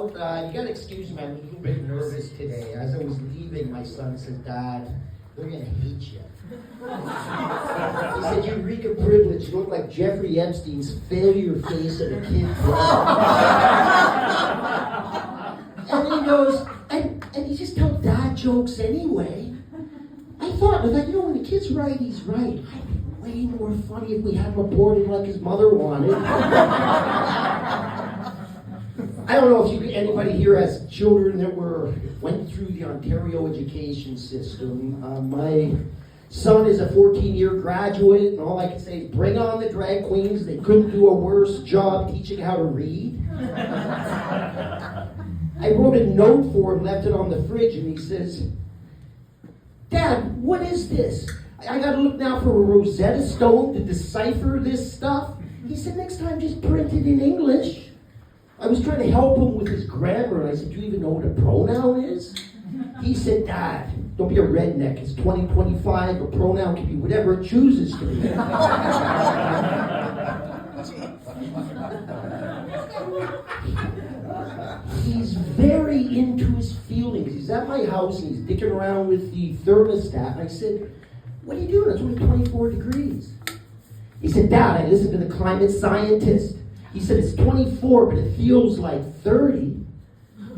out. You gotta excuse me, I'm a little bit nervous today. As I was leaving, my son said, Dad, they're gonna hate you. He said, you reek of privilege. You look like Jeffrey Epstein's failure face at a kid's And he goes, and he just tells dad jokes anyway. I thought, when the kid's right, he's right. It'd be way more funny if we had him aborted like his mother wanted. I don't know if anybody here has children that went through the Ontario education system. My son is a 14-year graduate, and all I can say is bring on the drag queens. They couldn't do a worse job teaching how to read. I wrote a note for him, left it on the fridge, and he says, Dad, what is this? I gotta look now for a Rosetta Stone to decipher this stuff? He said, next time just print it in English. I was trying to help him with his grammar, and I said, do you even know what a pronoun is? He said, Dad, don't be a redneck. It's 2025. A pronoun can be whatever it chooses to be. He's very into his feelings. He's at my house, and he's dicking around with the thermostat. And I said, what are you doing? It's only 24 degrees. He said, Dad, I listened to the climate scientist. He said, it's 24, but it feels like 30.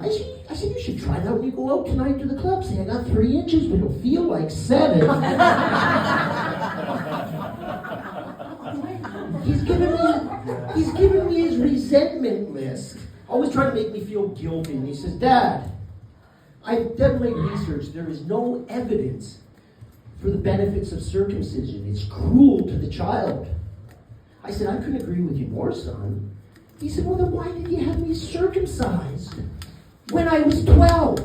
I said, you should try that when you go out tonight to the club. Say, I got 3 inches, but it'll feel like 7. He's giving me his resentment list. Always trying to make me feel guilty. And he says, Dad, I've done my research. There is no evidence for the benefits of circumcision. It's cruel to the child. I said, I couldn't agree with you more, son. He said, well, then why did you have me circumcised when I was 12?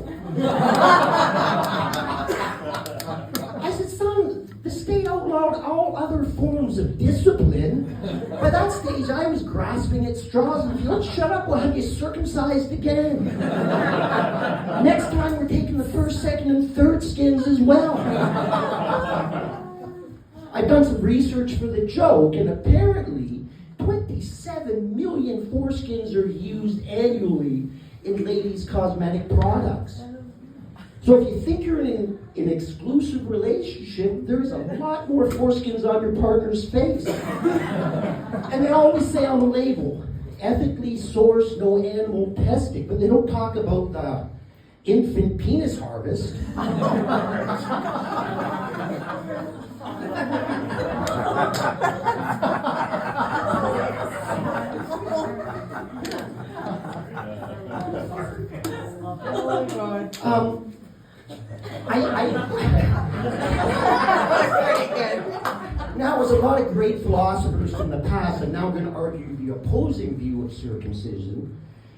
I said, son, the state outlawed all other forms of discipline. By that stage, I was grasping at straws, and if you don't shut up, we'll have you circumcised again. Next time, we're taking the first, second, and third skins as well. I've done some research for the joke, and apparently 27 million foreskins are used annually in ladies' cosmetic products. So if you think you're in an exclusive relationship, there's a lot more foreskins on your partner's face. And they always say on the label, ethically sourced, no animal testing, but they don't talk about the infant penis harvest. Oh God. Now, there's a lot of great philosophers from the past, and now I'm going to argue the opposing view of circumcision.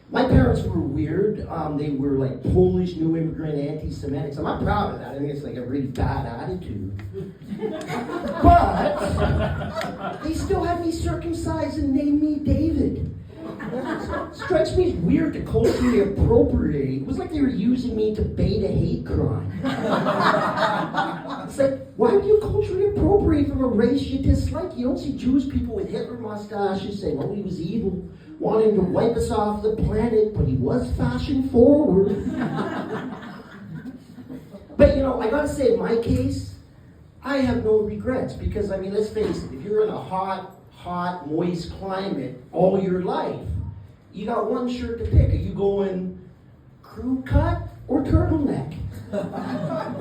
My parents were weird. They were like Polish, new immigrant, anti-Semitic. I'm not proud of that. I think it's like a really bad attitude. But they still had me circumcised and named me David. Strikes me as weird to culturally appropriate. It was like they were using me to bait a hate crime. It's like, why would you culturally appropriate from a race you dislike? You don't see Jewish people with Hitler mustaches saying, oh, he was evil, wanting to wipe us off the planet, but he was fashion forward. But I gotta say, in my case, I have no regrets because, let's face it, if you're in a hot, moist climate all your life, you got one shirt to pick. Are you going crew cut or turtleneck?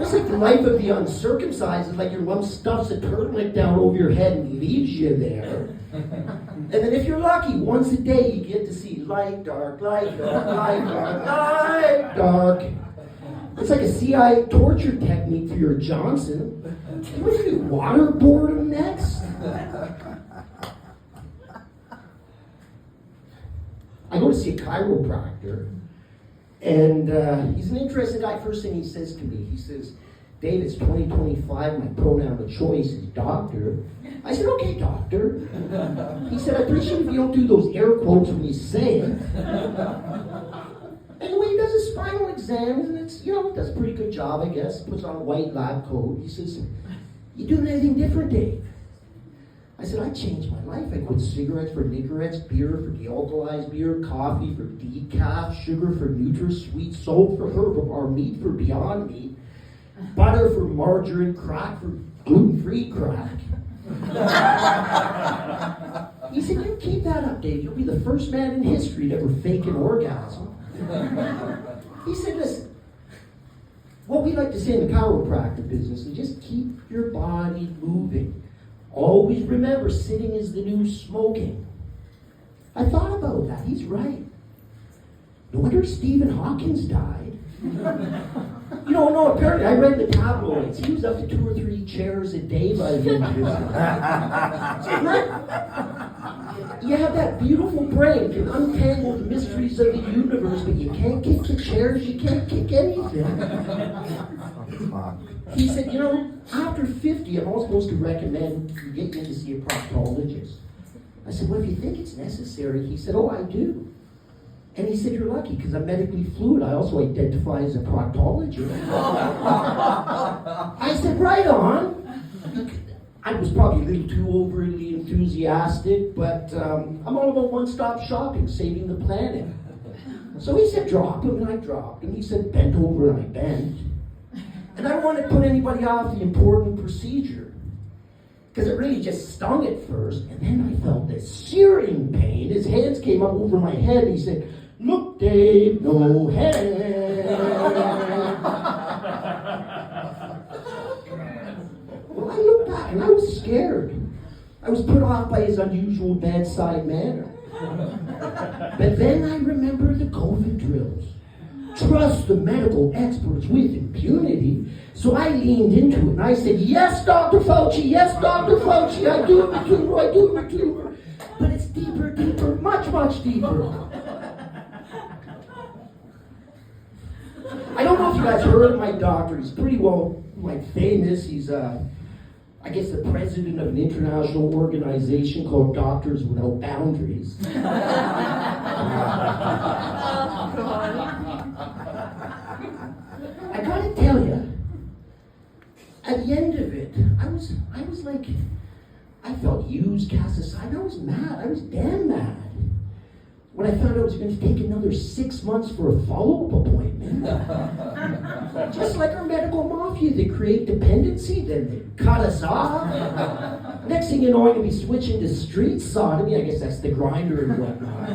It's like the life of the uncircumcised. It's like your mom stuffs a turtleneck down over your head and leaves you there. And then if you're lucky, once a day you get to see light, dark, light, dark, light, dark, light, dark. It's like a CIA torture technique for your Johnson. What do you do, waterboard him next? I go to see a chiropractor, and he's an interesting guy. First thing he says to me, he says, Dave, it's 2025, my pronoun of choice is doctor. I said, okay, doctor. He said, I appreciate if you don't do those air quotes when you say it. Anyway, he does his spinal exams, and it's, he does a pretty good job, I guess. Puts on a white lab coat. He says, you doing anything different, Dave? I said, I changed my life. I quit cigarettes for Nicorettes, beer for dealcoholized beer, coffee for decaf, sugar for NutraSweet, salt for herbivore, meat for Beyond Meat, butter for margarine, crack for gluten-free crack. He said, you keep that up, Dave. You'll be the first man in history to ever fake an orgasm. He said, listen, what we like to say in the chiropractor business is just keep your body moving. Always remember, sitting is the new smoking. I thought about that. He's right. No wonder Stephen Hawking died. No, apparently I read the tabloids. He was up to 2 or 3 chairs a day by the end of his life. You have that beautiful brain, can untangle the mysteries of the universe, but you can't kick the chairs, you can't kick anything. He said, after 50, I'm all supposed to recommend you get in to see a proctologist. I said, well, if you think it's necessary, he said, oh, I do. And he said, you're lucky, because I'm medically fluid. I also identify as a proctologist. I said, right on. I was probably a little too overly enthusiastic, but I'm all about one-stop shopping, saving the planet. So he said, drop him, and I dropped him. He said, bent over, and I bent. And I don't want to put anybody off the important procedure, because it really just stung at first, and then I felt this searing pain. His hands came up over my head, and he said, look, Dave, no head. Well, I looked back, and I was scared. I was put off by his unusual bedside manner. But then I remembered the COVID drills. Trust the medical experts with impunity. So I leaned into it and I said, yes, Dr. Fauci, yes, Dr. Fauci, I do have a tumor. But it's deeper, much, much deeper. I don't know if you guys heard of my doctor. He's pretty well, famous. He's, I guess, the president of an international organization called Doctors Without Boundaries. I gotta tell you, at the end of it, I was like, I felt used, cast aside. I was mad. I was damn mad. When I found out I was going to take another 6 months for a follow-up appointment. Just like our medical mafia, they create dependency, then they cut us off. Next thing you know, I'm going to be switching to street sodomy. I guess that's the grinder and whatnot.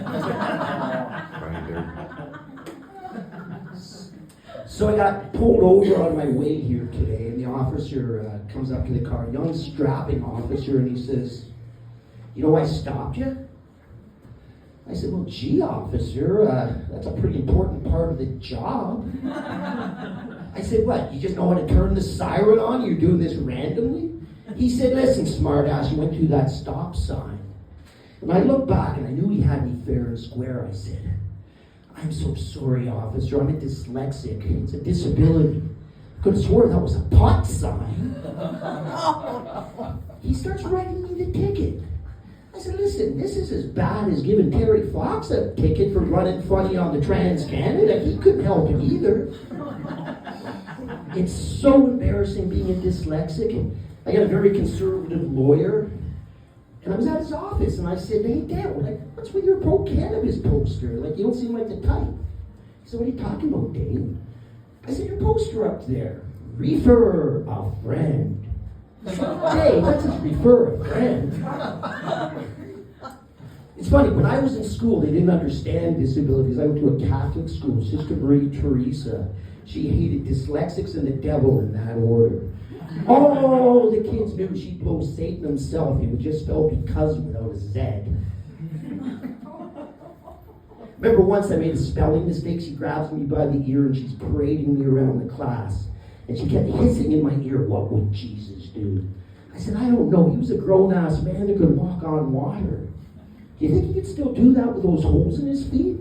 So I got pulled over on my way here today, and the officer comes up to the car, young strapping officer, and he says, I stopped you? I said, well, gee, officer, that's a pretty important part of the job. I said, what, you just know how to turn the siren on? You're doing this randomly? He said, listen, smartass, you went through that stop sign. And I looked back, and I knew he had me fair and square. I said, I'm so sorry, officer. I'm a dyslexic. It's a disability. I could have swore that was a pot sign. He starts writing me the ticket. I said, listen, this is as bad as giving Terry Fox a ticket for running funny on the Trans-Canada. He couldn't help it either. It's so embarrassing being a dyslexic. I got a very conservative lawyer. And I was at his office, and I said, hey, Dale, what's with your pro-cannabis poster? You don't seem like the type. He said, what are you talking about, Dave? I said, your poster up there. Refer a friend. Dave, let's just refer a friend. It's funny, when I was in school, they didn't understand disabilities. I went to a Catholic school, Sister Marie Teresa. She hated dyslexics and the devil in that order. Oh, the kids knew she'd blow Satan himself. He would just spell because without a Z. Remember once I made a spelling mistake. She grabs me by the ear and she's parading me around the class. And she kept hissing in my ear, what would Jesus do? I said, I don't know. He was a grown-ass man that could walk on water. Do you think he could still do that with those holes in his feet?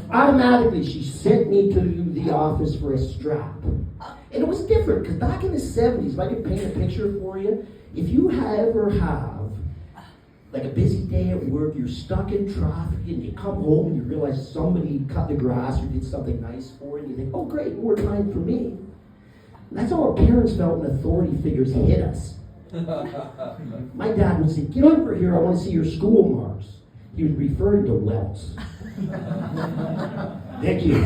Automatically, she sent me to the office for a strap. And it was different, because back in the 70s, if I could paint a picture for you, if you ever have a busy day at work, you're stuck in traffic, and you come home and you realize somebody cut the grass or did something nice for you, and you think, oh great, more time for me. And that's how our parents felt when authority figures hit us. My dad would say, get over here, I want to see your school marks. He was referring to welts. Thank you.